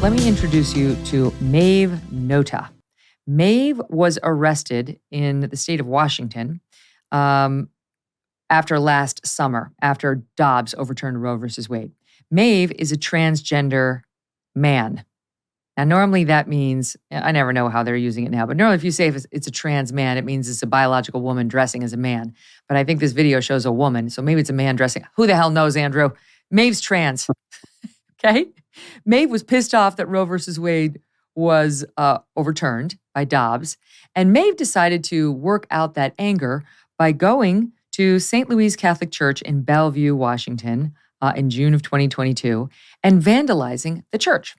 Let me introduce you to Maeve Nota. Maeve was arrested in the state of Washington after last summer, after Dobbs overturned Roe versus Wade. Maeve is a transgender man. Now, normally that means, I never know how they're using it now, but normally if you say if it's a trans man, it means it's a biological woman dressing as a man. But I think this video shows a woman, so maybe it's a man dressing. Who the hell knows, Andrew? Maeve's trans. Okay? Maeve was pissed off that Roe versus Wade was overturned by Dobbs. And Maeve decided to work out that anger by going to St. Louis Catholic Church in Bellevue, Washington in June of 2022 and vandalizing the church.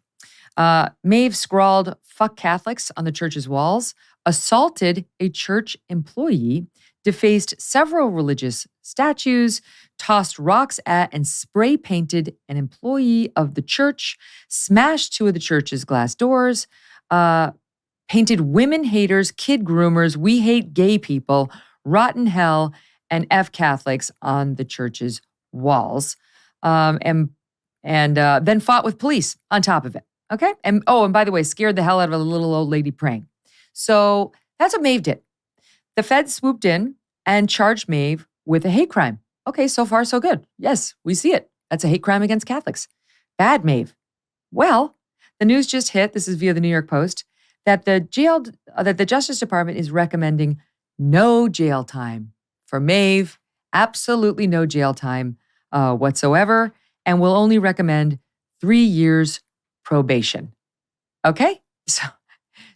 Maeve scrawled "fuck Catholics" on the church's walls, assaulted a church employee, defaced several religious statues, tossed rocks at and spray painted an employee of the church, smashed two of the church's glass doors, painted women haters, kid groomers, we hate gay people, rotten hell, and F Catholics on the church's walls, and then fought with police on top of it. Okay. And by the way, scared the hell out of a little old lady praying. So that's what Maeve did. The feds swooped in and charged Maeve with a hate crime. Okay, so far so good. Yes, we see it. That's a hate crime against Catholics. Bad, Maeve. Well, the news just hit, this is via the New York Post, that the Justice Department is recommending no jail time for Maeve. Absolutely no jail time whatsoever, and will only recommend 3 years probation. Okay?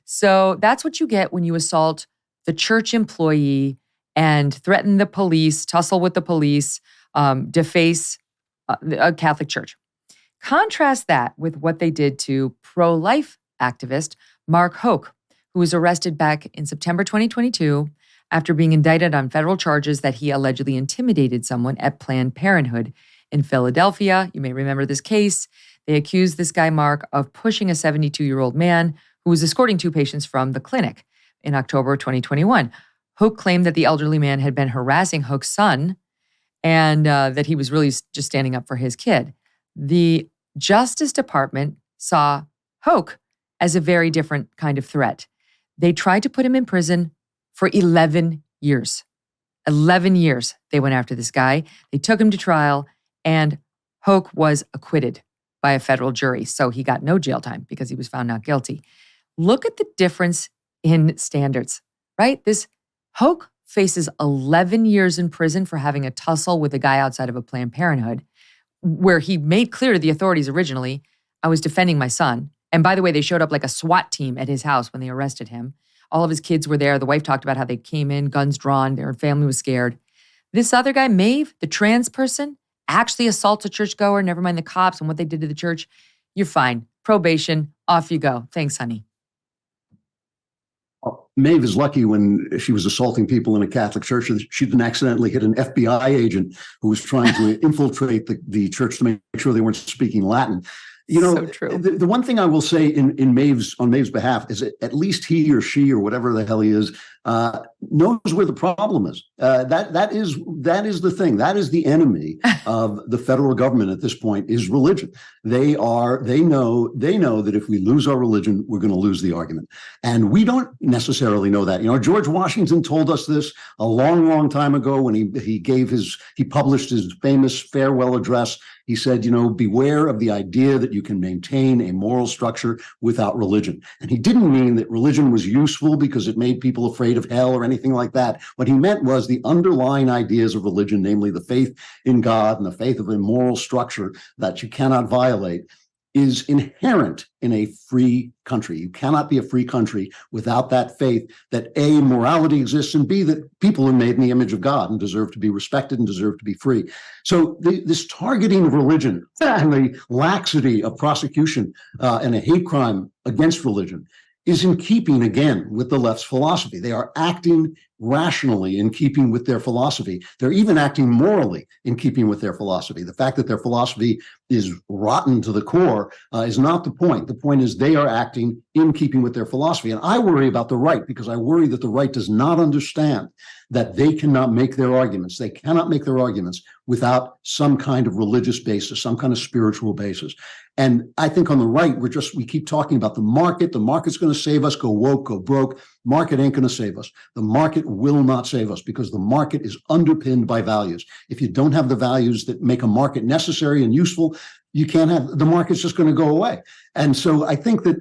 So that's what you get when you assault the church employee and threaten the police, tussle with the police, deface a Catholic church. Contrast that with what they did to pro-life activist Mark Hoke, who was arrested back in September 2022 after being indicted on federal charges that he allegedly intimidated someone at Planned Parenthood in Philadelphia. You may remember this case. They accused this guy, Mark, of pushing a 72-year-old man who was escorting two patients from the clinic in October 2021. Hoke claimed that the elderly man had been harassing Hoke's son and that he was really just standing up for his kid. The Justice Department saw Hoke as a very different kind of threat. They tried to put him in prison for 11 years. 11 years they went after this guy. They took him to trial, and Hoke was acquitted by a federal jury. So he got no jail time because he was found not guilty. Look at the difference in standards, right? This Hoke faces 11 years in prison for having a tussle with a guy outside of a Planned Parenthood, where he made clear to the authorities originally, I was defending my son. And by the way, they showed up like a SWAT team at his house when they arrested him. All of his kids were there. The wife talked about how they came in, guns drawn, their family was scared. This other guy, Maeve, the trans person, actually assaults a churchgoer, never mind the cops and what they did to the church. You're fine. Probation, off you go. Thanks, honey. Maeve is lucky when she was assaulting people in a Catholic church, she didn't accidentally hit an FBI agent who was trying to infiltrate the church to make sure they weren't speaking Latin. You know, so true. The one thing I will say on Maeve's behalf is that at least he or she or whatever the hell he is knows where the problem is. That is the thing. That is the enemy of the federal government at this point is religion. They know that if we lose our religion, we're going to lose the argument. And we don't necessarily know that. You know, George Washington told us this a long, long time ago when he published his famous farewell address. He said, you know, beware of the idea that you can maintain a moral structure without religion. And he didn't mean that religion was useful because it made people afraid of hell or anything like that. What he meant was the underlying ideas of religion, namely the faith in God and the faith of a moral structure that you cannot violate, is inherent in a free country. You cannot be a free country without that faith that A, morality exists, and B, that people are made in the image of God and deserve to be respected and deserve to be free. So this targeting of religion and the laxity of prosecution and a hate crime against religion is in keeping, again, with the left's philosophy. They are acting rationally in keeping with their philosophy. They're even acting morally in keeping with their philosophy. The fact that their philosophy is rotten to the core is not the point. The point is they are acting in keeping with their philosophy. And I worry about the right because I worry that the right does not understand that they cannot make their arguments. They cannot make their arguments without some kind of religious basis, some kind of spiritual basis. And I think on the right, we keep talking about the market. The market's going to save us, go woke, go broke. Market ain't going to save us. The market will not save us because the market is underpinned by values. If you don't have the values that make a market necessary and useful, you can't have, the market's just going to go away. And so I think that,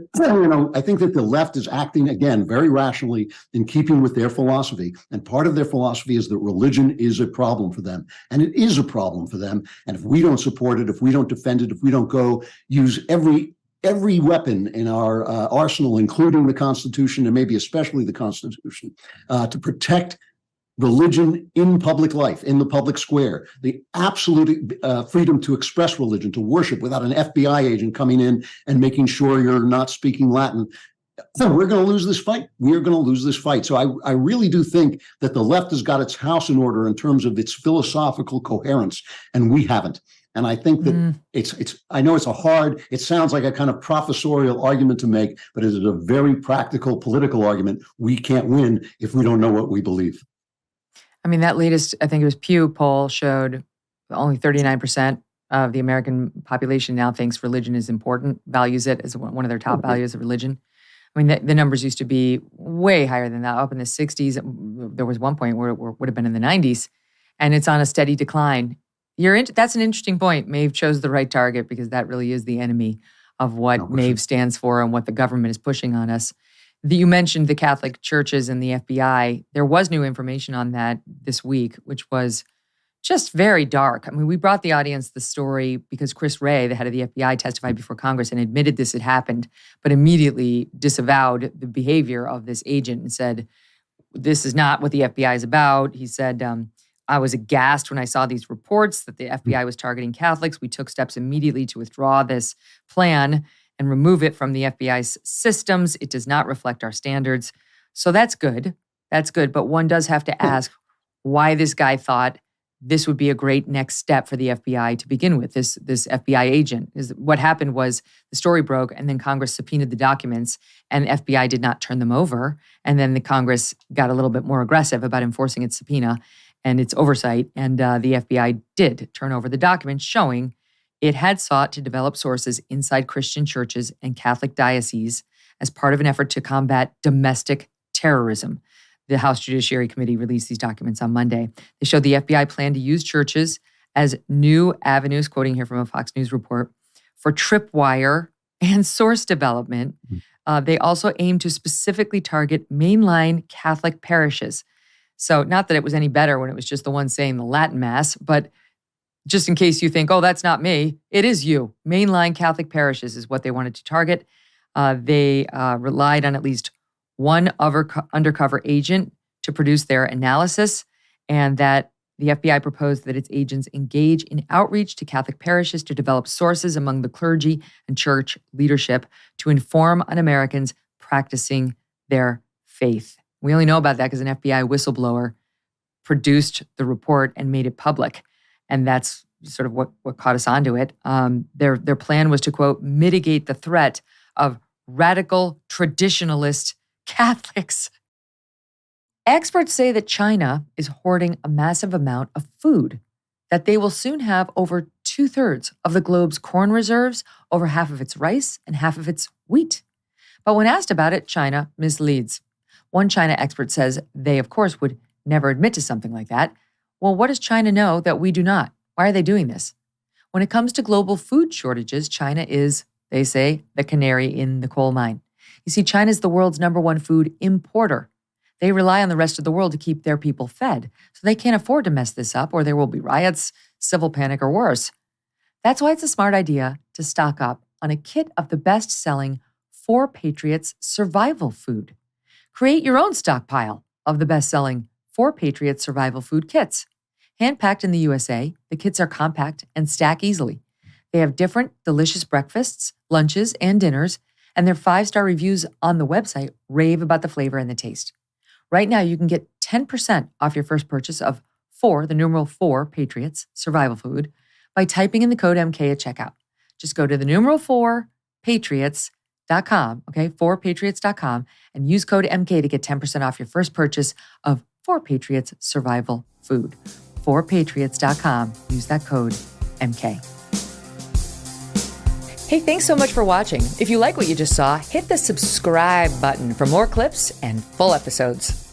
I think that the left is acting, again, very rationally in keeping with their philosophy. And part of their philosophy is that religion is a problem for them. And it is a problem for them. And if we don't support it, if we don't defend it, if we don't go use every weapon in our arsenal, including the Constitution and maybe especially the Constitution, to protect religion in public life, in the public square, the absolute freedom to express religion, to worship without an FBI agent coming in and making sure you're not speaking Latin. So we're going to lose this fight. We're going to lose this fight. So I really do think that the left has got its house in order in terms of its philosophical coherence, and we haven't. And I think that I know it sounds like a kind of professorial argument to make, but it is a very practical political argument. We can't win if we don't know what we believe. I mean, that latest, I think it was Pew poll showed only 39% of the American population now thinks religion is important, values it as one of their top values of religion. I mean, the numbers used to be way higher than that, up in the 60s. There was one point where it would have been in the 90s, and it's on a steady decline. That's an interesting point. Maeve chose the right target because that really is the enemy of what Maeve stands for and what the government is pushing on us. You mentioned the Catholic churches and the FBI. There was new information on that this week, which was just very dark. I mean, we brought the audience the story because Chris Wray, the head of the FBI, testified before Congress and admitted this had happened, but immediately disavowed the behavior of this agent and said, this is not what the FBI is about. He said, I was aghast when I saw these reports that the FBI was targeting Catholics. We took steps immediately to withdraw this plan and remove it from the FBI's systems. It does not reflect our standards. So that's good. That's good. But one does have to ask why this guy thought this would be a great next step for the FBI to begin with, this FBI agent. What happened was the story broke and then Congress subpoenaed the documents and FBI did not turn them over. And then the Congress got a little bit more aggressive about enforcing its subpoena and its oversight. And the FBI did turn over the documents showing it had sought to develop sources inside Christian churches and Catholic dioceses as part of an effort to combat domestic terrorism. The House Judiciary Committee released these documents on Monday. They showed the FBI plan to use churches as new avenues, quoting here from a Fox News report, for tripwire and source development. They also aim to specifically target mainline Catholic parishes. So not that it was any better when it was just the one saying the Latin Mass, but just in case you think, oh, that's not me, it is you. Mainline Catholic parishes is what they wanted to target. They relied on at least one undercover agent to produce their analysis, and that the FBI proposed that its agents engage in outreach to Catholic parishes to develop sources among the clergy and church leadership to inform on Americans practicing their faith. We only know about that because an FBI whistleblower produced the report and made it public. And that's sort of what caught us onto it. Their plan was to, quote, mitigate the threat of radical traditionalist Catholics. Experts say that China is hoarding a massive amount of food, that they will soon have over 2/3 of the globe's corn reserves, over half of its rice, and half of its wheat. But when asked about it, China misleads. One China expert says they, of course, would never admit to something like that. Well, what does China know that we do not? Why are they doing this? When it comes to global food shortages, China is, they say, the canary in the coal mine. You see, China is the world's #1 food importer. They rely on the rest of the world to keep their people fed, so they can't afford to mess this up or there will be riots, civil panic, or worse. That's why it's a smart idea to stock up on a kit of the best-selling 4 Patriots survival food. Create your own stockpile of the best-selling 4 Patriots survival food kits. Hand-packed in the USA, the kits are compact and stack easily. They have different delicious breakfasts, lunches, and dinners, and their 5-star reviews on the website rave about the flavor and the taste. Right now, you can get 10% off your first purchase of the numeral 4 Patriots survival food by typing in the code MK at checkout. Just go to the numeral 4 Patriots.com, okay, 4patriots.com, and use code MK to get 10% off your first purchase of 4 Patriots survival food. 4patriots.com. Use that code MK. Hey, thanks so much for watching. If you like what you just saw, hit the subscribe button for more clips and full episodes.